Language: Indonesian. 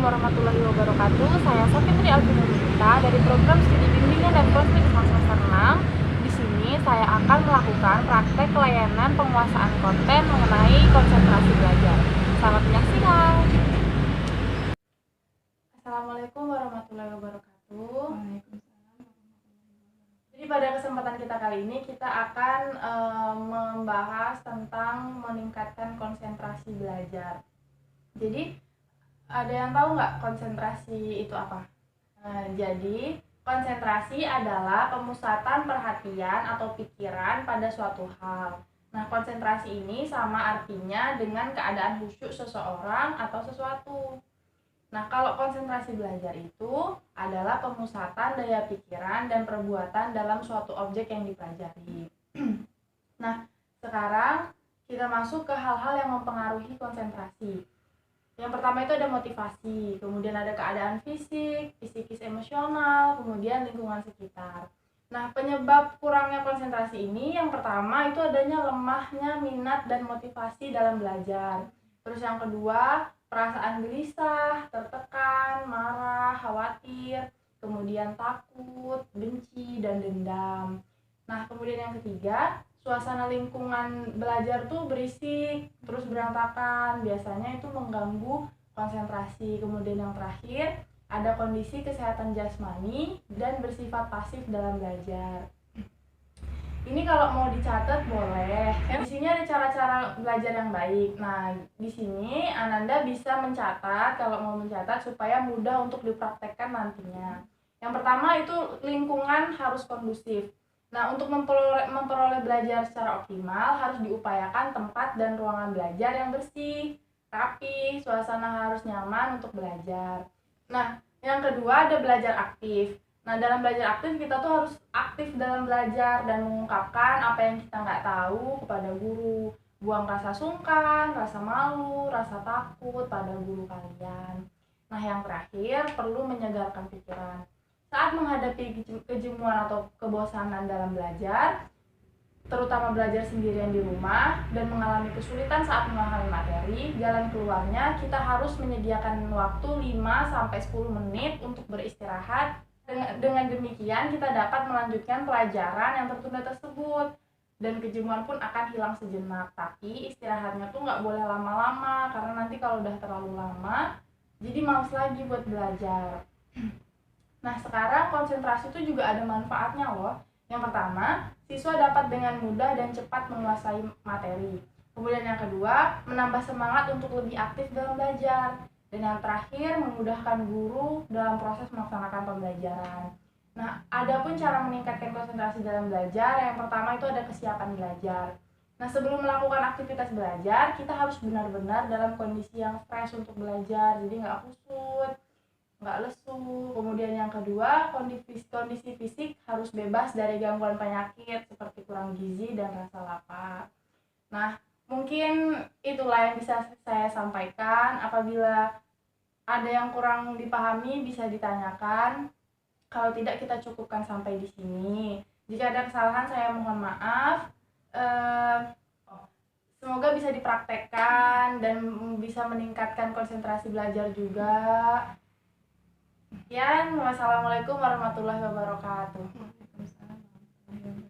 warahmatullahi wabarakatuh. Saya Sofitri Alvinurita dari program studi bimbingan dan konseling Islam semester 6. Di sini saya akan melakukan praktek layanan penguasaan konten mengenai konsentrasi belajar. Selamat menyaksikan. Assalamualaikum warahmatullahi wabarakatuh. Jadi pada kesempatan kita kali ini kita akan membahas tentang meningkatkan konsentrasi belajar. Jadi ada yang tahu nggak konsentrasi itu apa? Jadi konsentrasi adalah pemusatan perhatian atau pikiran pada suatu hal. Nah, konsentrasi ini sama artinya dengan keadaan khusyuk seseorang atau sesuatu. Nah, kalau konsentrasi belajar itu adalah pemusatan daya pikiran dan perbuatan dalam suatu objek yang dipelajari. Nah, sekarang kita masuk ke hal-hal yang mempengaruhi konsentrasi. Yang pertama itu ada motivasi, kemudian ada keadaan fisik, psikis emosional, kemudian lingkungan sekitar. Nah, penyebab kurangnya konsentrasi ini yang pertama itu adanya lemahnya minat dan motivasi dalam belajar. Terus yang kedua, perasaan gelisah, tertekan, marah, khawatir, kemudian takut, benci, dan dendam. Nah, kemudian yang ketiga, suasana lingkungan belajar tuh berisik, terus berantakan, biasanya itu mengganggu konsentrasi. Kemudian yang terakhir, ada kondisi kesehatan jasmani dan bersifat pasif dalam belajar. Ini kalau mau dicatat boleh. Di sini ada cara-cara belajar yang baik. Nah, di sini Ananda bisa mencatat kalau mau mencatat supaya mudah untuk dipraktekkan nantinya. Yang pertama itu lingkungan harus kondusif. Nah, untuk memperoleh belajar secara optimal harus diupayakan tempat dan ruangan belajar yang bersih, rapi, suasana harus nyaman untuk belajar. Nah, yang kedua ada belajar aktif. Nah, dalam belajar aktif kita tuh harus aktif dalam belajar dan mengungkapkan apa yang kita nggak tahu kepada guru. Buang rasa sungkan, rasa malu, rasa takut pada guru kalian. Nah, yang terakhir perlu menyegarkan pikiran. Saat menghadapi kejenuhan atau kebosanan dalam belajar, terutama belajar sendirian di rumah dan mengalami kesulitan saat memahami materi, jalan keluarnya kita harus menyediakan waktu 5-10 menit untuk beristirahat. Dengan demikian kita dapat melanjutkan pelajaran yang tertunda tersebut dan kejenuhan pun akan hilang sejenak. Tapi istirahatnya tuh nggak boleh lama-lama karena nanti kalau udah terlalu lama jadi malas lagi buat belajar. Nah, sekarang konsentrasi itu juga ada manfaatnya loh. Yang pertama, siswa dapat dengan mudah dan cepat menguasai materi. Kemudian yang kedua, menambah semangat untuk lebih aktif dalam belajar. Dan yang terakhir, memudahkan guru dalam proses melaksanakan pembelajaran. Nah, ada pun cara meningkatkan konsentrasi dalam belajar. Yang pertama itu ada kesiapan belajar. Nah, sebelum melakukan aktivitas belajar, kita harus benar-benar dalam kondisi yang fresh untuk belajar. Jadi nggak kusut, nggak lesu. Kemudian yang kedua, kondisi fisik harus bebas dari gangguan penyakit seperti kurang gizi dan rasa lapar. Nah, mungkin itulah yang bisa saya sampaikan. Apabila ada yang kurang dipahami bisa ditanyakan. Kalau tidak kita cukupkan sampai di sini. Jika ada kesalahan saya mohon maaf. Semoga bisa dipraktekkan dan bisa meningkatkan konsentrasi belajar juga. Sekian, wassalamualaikum warahmatullahi wabarakatuh.